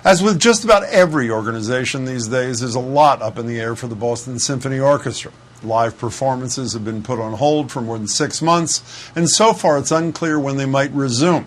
As with just about every organization these days, there's a lot up in the air for the Boston Symphony Orchestra. Live performances have been put on hold for more than 6 months, and so far it's unclear when they might resume.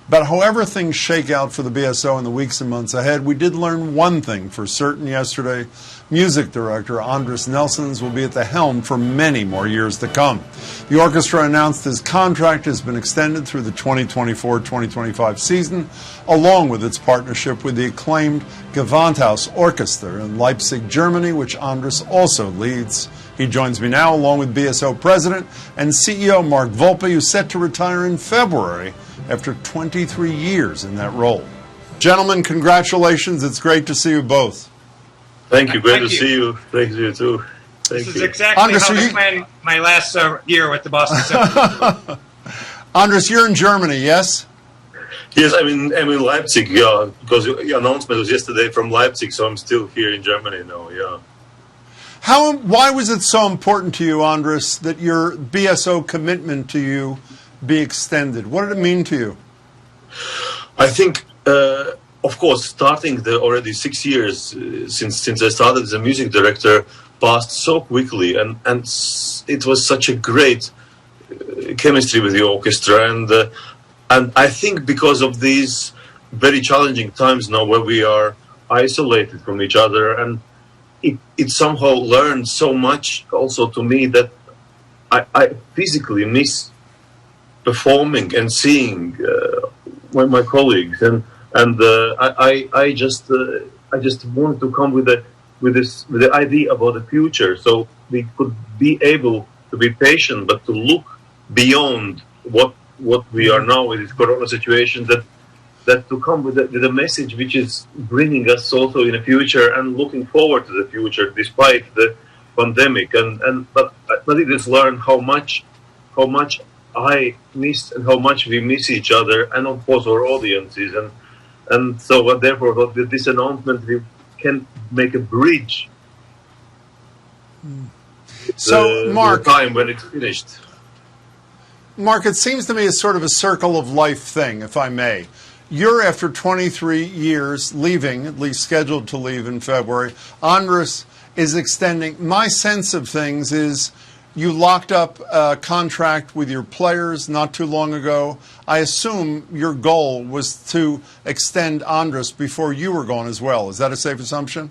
But however things shake out for the BSO in the weeks and months ahead, we did learn one thing for certain yesterday. Music director Andris Nelsons will be at the helm for many more years to come. The orchestra announced his contract has been extended through the 2024-2025 season, along with its partnership with the acclaimed Gewandhaus Orchestra in Leipzig, Germany, which Andris also leads. He joins me now, along with BSO President and CEO Mark Volpe, who's set to retire in February after 23 years in that role. Gentlemen, congratulations. It's great to see you both. Thank you. Great to see you. Thank you, too. This is exactly Andris, how I planned my last year with the Boston Symphony. Andris, you're in Germany, yes? Yes, I'm in Leipzig, yeah, because your announcement was yesterday from Leipzig, so I'm still here in Germany now, yeah. Why was it so important to you, Andris, that your BSO commitment to you be extended? What did it mean to you? I think, of course, starting the already 6 years since I started as a music director passed so quickly, and it was such a great chemistry with the orchestra, and I think because of these very challenging times now where we are isolated from each other, and it somehow learned so much also to me that I physically miss performing and seeing my colleagues, and I just wanted to come with the idea about the future, so we could be able to be patient, but to look beyond what we are now with this corona situation. That to come with a message which is bringing us also in the future and looking forward to the future despite the pandemic, but it has learned how much I missed and how much we miss each other, and of course our audiences, and so therefore with this announcement we can make a bridge. So Mark, the time when it's finished. Mark, it seems to me it's sort of a circle of life thing, if I may. You're, after 23 years, leaving, at least scheduled to leave in February. Andris is extending. My sense of things is you locked up a contract with your players not too long ago. I assume your goal was to extend Andris before you were gone as well. Is that a safe assumption?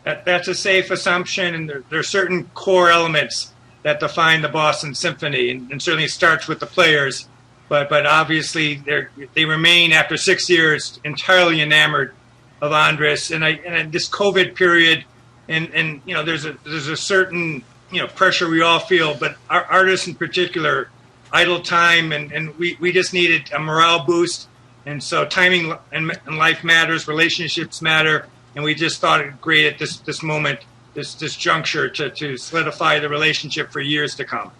That's a safe assumption, and there are certain core elements that define the Boston Symphony, and certainly it starts with the players. But obviously they remain, after 6 years, entirely enamored of Andris. And this COVID period, and you know, there's a certain, you know, pressure we all feel, but our artists in particular, idle time, and we just needed a morale boost. And so timing and life matters, relationships matter, and we just thought it great at this moment, this juncture, to solidify the relationship for years to come.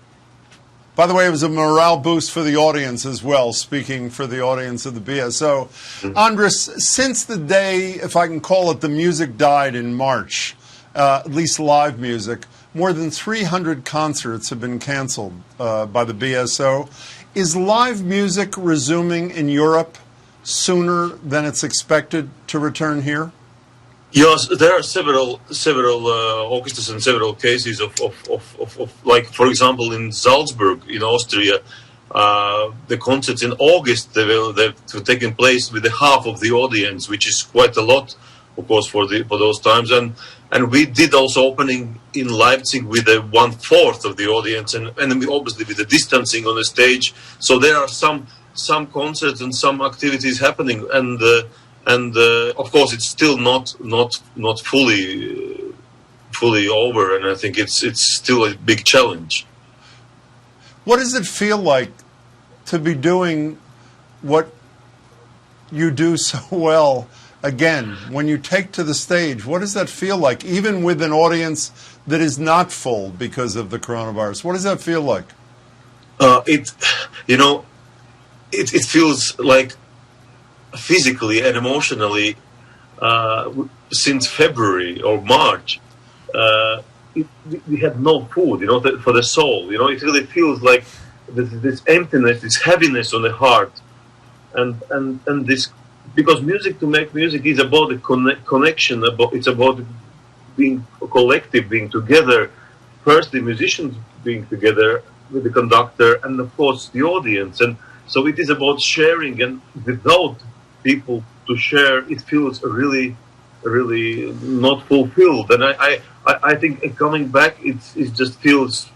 By the way, it was a morale boost for the audience as well, speaking for the audience of the BSO. Andris, since the day, if I can call it, the music died in March, at least live music, more than 300 concerts have been canceled by the BSO. Is live music resuming in Europe sooner than it's expected to return here? Yes, there are several orchestras and several cases of like, for example, in Salzburg, in Austria, the concerts in August they've taken place with half of the audience, which is quite a lot, of course, for those times. And we did also opening in Leipzig with 1/4 of the audience, and obviously with the distancing on the stage. So there are some concerts and some activities happening, and of course, it's still not fully over, and I think it's still a big challenge. What does it feel like to be doing what you do so well again? When you take to the stage, what does that feel like, even with an audience that is not full because of the coronavirus? What does that feel like? It feels like, physically and emotionally, since February or March, we had no food, for the soul. It really feels like this emptiness, this heaviness on the heart, and this because music, to make music, is about the connection. It's about being collective, being together. First, the musicians being together with the conductor, and of course the audience. And so it is about sharing. And without people to share, it feels really, really not fulfilled. And I think coming back, it just feels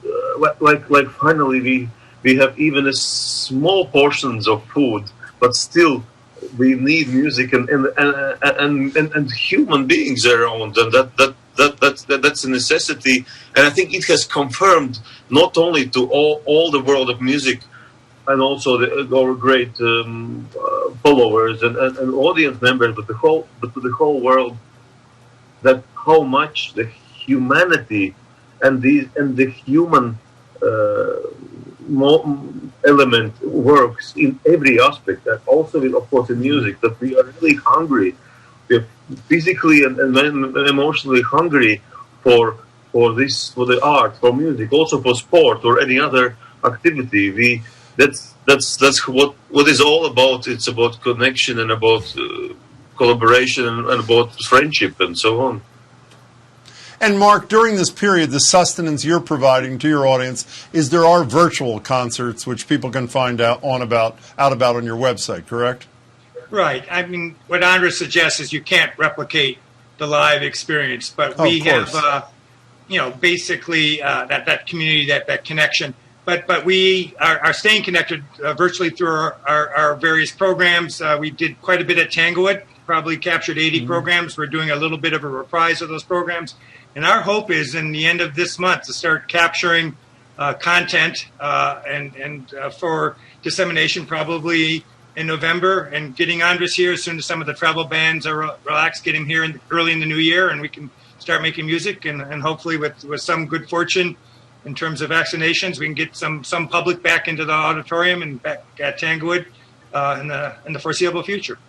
like finally we have even a small portions of food, but still we need music and human beings around, and that's a necessity. And I think it has confirmed not only to all the world of music, and also our great followers and audience members, but to the whole world, that how much the humanity and the human element works in every aspect, and also of course in music, that we are really hungry, we're physically and emotionally hungry for the art, for music, also for sport or any other activity. That's what is all about. It's about connection and about collaboration and about friendship and so on. And Mark, during this period, the sustenance you're providing to your audience is there are virtual concerts which people can find out about on your website, correct? Right. I mean, what Andris suggests is you can't replicate the live experience, but we have, basically that community, that connection. But we are staying connected virtually through our various programs. We did quite a bit at Tanglewood, probably captured 80 programs. We're doing a little bit of a reprise of those programs. And our hope is in the end of this month to start capturing content and for dissemination probably in November, and getting Andris here as soon as some of the travel bans are relaxed, get him here early in the new year, and we can start making music. And hopefully with some good fortune in terms of vaccinations, we can get some public back into the auditorium and back at Tanglewood in the foreseeable future.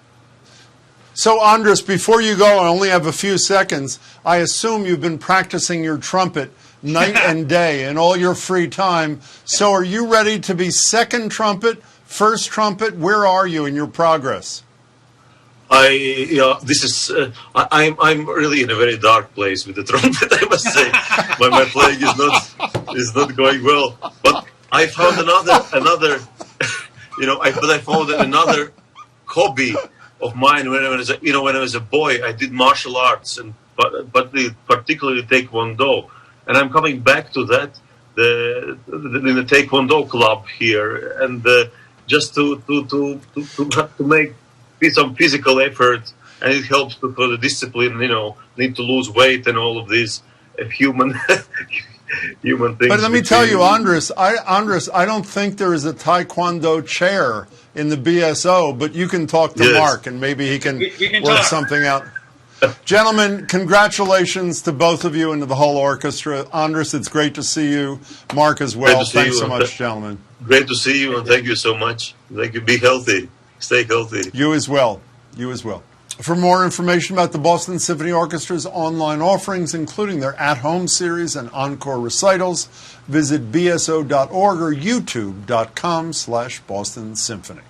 So, Andris, before you go, I only have a few seconds. I assume you've been practicing your trumpet night and day in all your free time. So are you ready to be second trumpet, first trumpet? Where are you in your progress? I'm really in a very dark place with the trumpet, I must say. My playing is not going well. But I found another I found another hobby of mine when I was a boy. I did martial arts, but particularly Taekwondo, and I'm coming back to that in the Taekwondo club here, and just to make some physical effort, and it helps for the discipline. Need to lose weight and all of these human things. But let me tell you, Andris, I don't think there is a Taekwondo chair in the BSO, but you can talk to Mark, and maybe he can work something out. Gentlemen, congratulations to both of you and to the whole orchestra. Andris, it's great to see you. Mark as well. Thanks so much, gentlemen. Great to see you, and thank you so much. Thank you. Be healthy. Stay healthy. You as well. You as well. For more information about the Boston Symphony Orchestra's online offerings, including their at-home series and encore recitals, visit bso.org or youtube.com/Boston Symphony.